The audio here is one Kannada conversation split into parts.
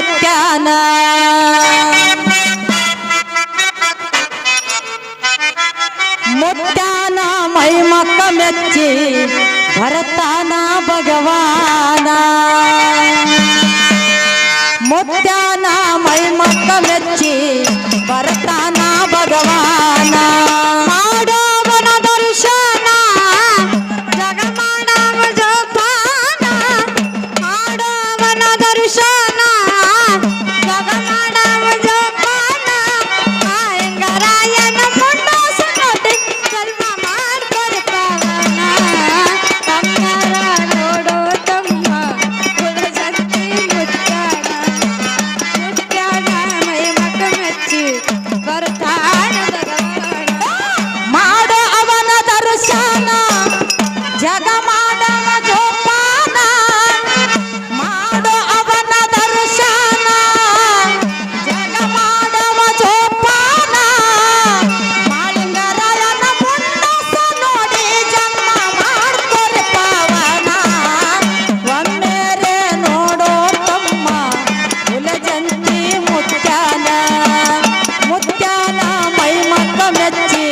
ಮುತ್ಯಾನ ಮುತ್ಯಾನ ಮೈ ಮಕ್ಕ ಮೆಚ್ಚಿ ಭರತಾನ ಭಗವಾನ ಮುತ್ಯಾನ ಮೈ ಮಕ್ಕ ಮೆಚ್ಚಿ ಭರತಾನ ಭಗವಾನ ಮಾಡೋವನ ದರ್ಶನ ಜಗಮಾನವ ಜೋಪಾನ ಮಾಡೋವನ ದರ್ಶನ ಜಗಮಾನವ ಜೋಪಾನ ಆಯಂಗರಾಯನ ಮುಂಡಾಸ ನೋಡಿ ಕರ್ಮ ಮಾಡ್ತಾರೆ ಪಾವನ ಕಮ್ಮರ ನೋಡೋ ತಮ್ಮ ಕುಲಜಂತಿ ಮುತ್ಯಾನ ಮುತ್ಯಾನ ಮೈ ಮಕ್ಕ ಮೆಚ್ಚಿ ಬರ್ತಾನ ಭಗವಾನ ಮಾಡೋ ಅವನ ದರ್ಶನ ಜಗ ಮಾಡವ ಜೋಪಾನ ಮಾಡೋ ಅವನ ದರ್ಶನ ಜಗ ಮಾಡವ ಜೋಪಾನ ಮಾಳಿಂಗರಾಯನ ಮುಂಡಾಸ ನೋಡಿ ಜನ್ಮ ಮಾಡ್ಕೊರೆ ಪಾವನ ಒಮ್ಮೆರೆ ನೋಡೋ ತಮ್ಮ ಕುಲಜಂತಿ ಮುತ್ಯಾನ ಮುತ್ಯಾನ ಮೈ ಮಕ್ಕ ಮೆಚ್ಚಿ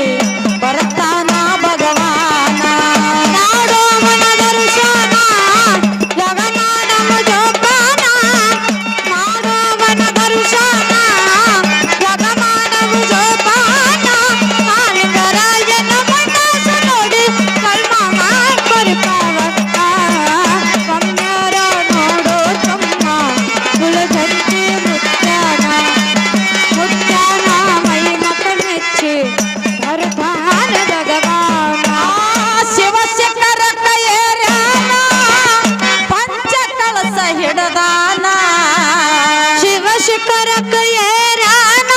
ಬರ್ತಾನ ಭಗವಾನ ಮಾಡೋವನ ದರ್ಶನ ಜಗಮಾನವ ಜೋಪಾನ ಮಾಡೋವನ ದರ್ಶನ ಜಗಮಾನವ ಜೋಪಾನ ಮಾಳಿಂಗರಾಯನ ಮುಂಡಾಸ ನೋಡಿ ಕರ್ಮ ಮಾಡ್ಕೊರೆ ಪಾವನ ಒಮ್ಮೆರ ನೋಡೋ ತಮ್ಮ ಕುಲಜಂತಿ ಮುತ್ಯಾನ ಮುತ್ಯಾನ ಮೈ ಮಕ್ಕ ಮೆಚ್ಚಿ ಬರ್ತಾನ ಭಗವಾನ ಶಿವಶಂಕರ ಕೈಯರ್ಯಾನ ಪಂಚ ಕಳಸ ಹಿಡದಾನ ಶಿವಶಂಕರ ಕೈಯರ್ಯಾನ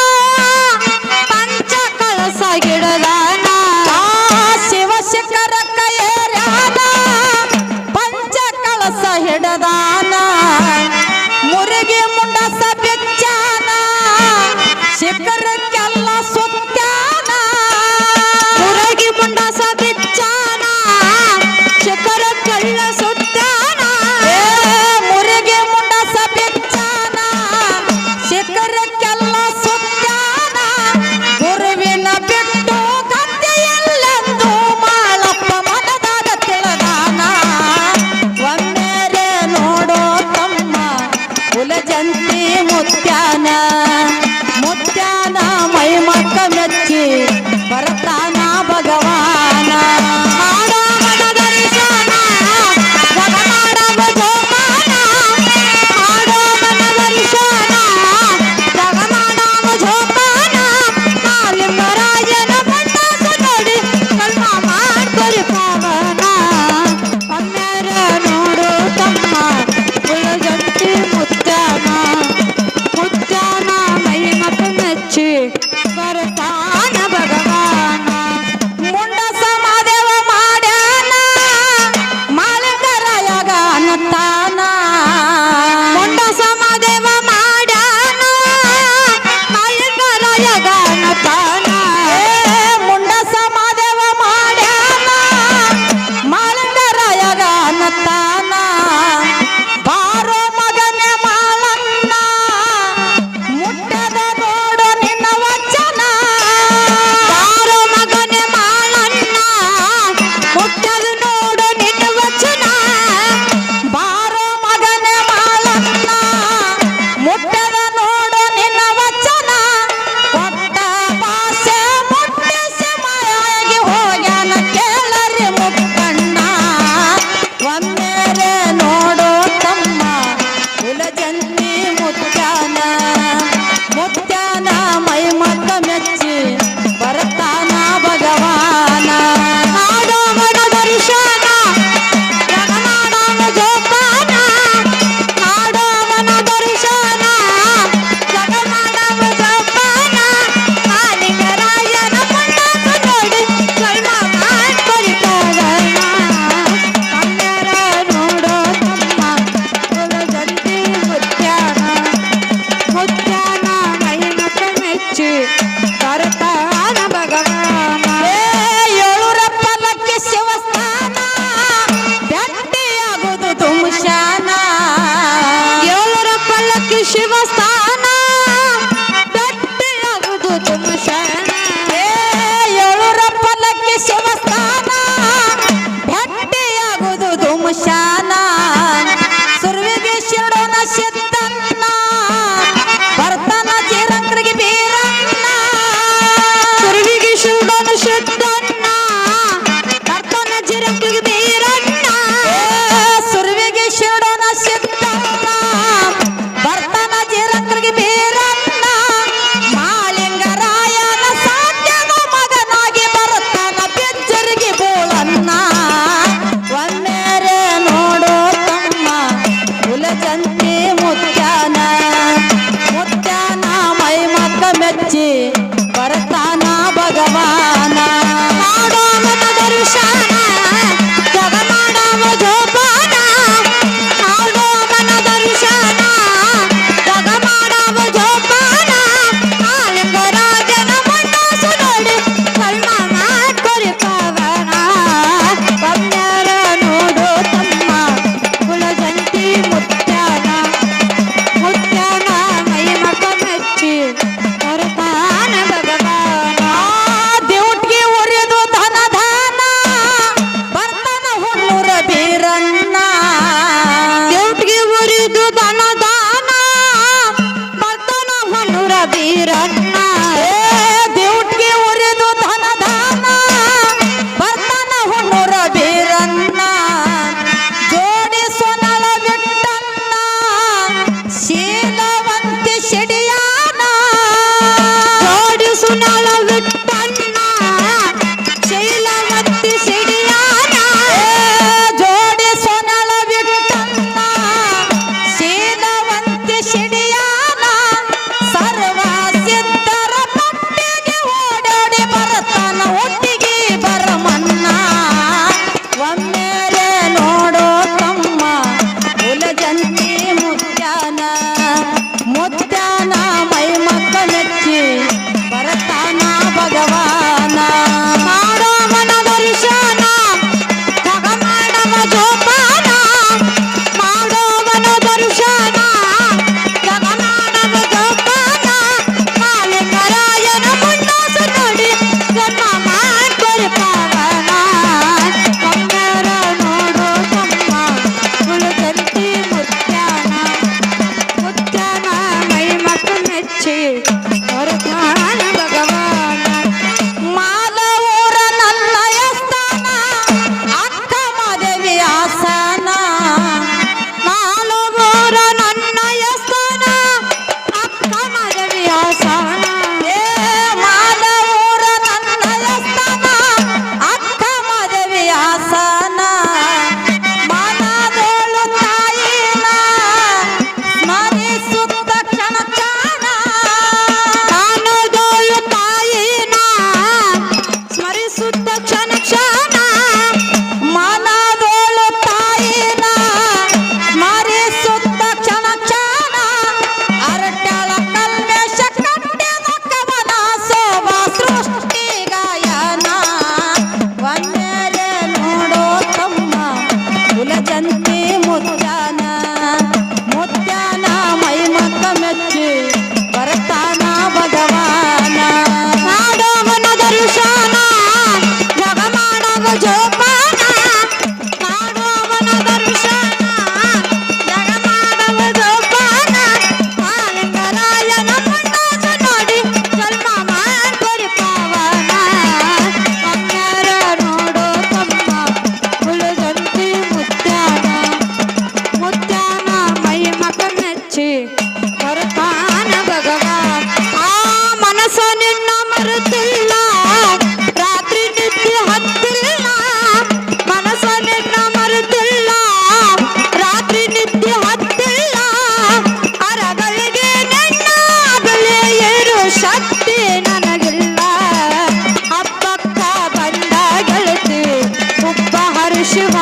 ಪಂಚ ಕಳಸ ಹಿಡದಾನ ಶಿವಶಂಕರ ಕೈಯರ್ಯಾನ ಪಂಚ ಕಳಸ ಹಿಡದಾನ ಮುರುಗಿ ಮುಂಡಸ ಬೆಚ್ಚಾನ ಶಿಖರಕ್ಕೆಲ್ಲ ಸುತ್ತಾನ ಮುರುಗಿ ಮುಂಡಸ ಬೆಚ್ಚಾನ ಶಿಖರಕ್ಕೆಲ್ಲ ಸುತ್ತಾನ ಮುರುಗಿ ಮುಂಡಸ ಬೆಚ್ಚಾನ ಶಿಖರಕ್ಕೆಲ್ಲ ಸುತ್ತಾನ ಗುರುವಿನ ಬಿಟ್ಟು ಗದ್ದೆಯಲ್ಲೆಂದು ಮಾಳಪ್ಪ ಮನದಾಗ ತಿಳಿದಾನ ಒಮ್ಮೆರೆ ನೋಡೋ ತಮ್ಮ ಕುಲಜಂತಿ ಮುತ್ಯಾನ ಮುತ್ಯಾನ ಕ್ಷಣ ಕ್ಷಣ ಮನದೋಳು ತಾಯಿನ ಮರೆಸುತ್ತ ಕ್ಷಣ ಕ್ಷಣ ಅರಟ್ಯಾಳ ಕಲ್ಮೇಶ ಕಟ್ಟಿದ ಕವನ ಸೋಮ ಸೃಷ್ಟಿ ಗಾಯನ ಒಮ್ಮೆಲೆ ನೋಡೋ ತಮ್ಮ ಕುಲಜಂತಿ ಮುತ್ಯಾನ ಮುತ್ಯಾನ ಮೈಮಕ್ಕ ಮೆಚ್ಚಿ ಬರ್ತಾನ ಭಗವಾನ ನಾಡೋವನ ದರ್ಶನ ಜಗ ಮಾಡವ ಜೋಪಾನ ನಾಡೋವನ ದರ್ಶನ ಜಗ ಮಾಡವ ಜೋಪಾನ ಮಾಲಿಂಗರಾಯನ ಮುಂಡಾಸ ನೋಡಿ ಜನ್ಮ ಮಾಡ್ಕೊಡಿ ಪಾವನ ಕಣ್ಣರ ನೋಡೋ ತಮ್ಮ ಕುಲಜಂತಿ ಮುತ್ಯಾನ ಮುತ್ಯಾನ ಮೈಮಕ ಮೆಚ್ಚಿ ಬರ್ತಾನ ಭಗವಾನ್ ಆ ಮನಸ್ಸ ನಿನ್ನ ಮರೆತಿಲ್ಲ ರಾತ್ರಿ ನಿದ್ದೆ ಹತ್ತಿಲ್ಲ ಮನಸ್ಸ ನಿನ್ನ ಮರೆತಿಲ್ಲ ರಾತ್ರಿ ನಿದ್ದೆ ಹತ್ತಿಲ್ಲ ಅರಗಳಿಗೆ ನಿನ್ನ ಬೆಲೆ ಏರು ಶಕ್ತಿ ನನಗಿಲ್ಲ ಹಬ್ಬಕ್ಕ ಬಂದ ಗೆಳತಿ ಉಪ್ಪ ಹರಿಸುವ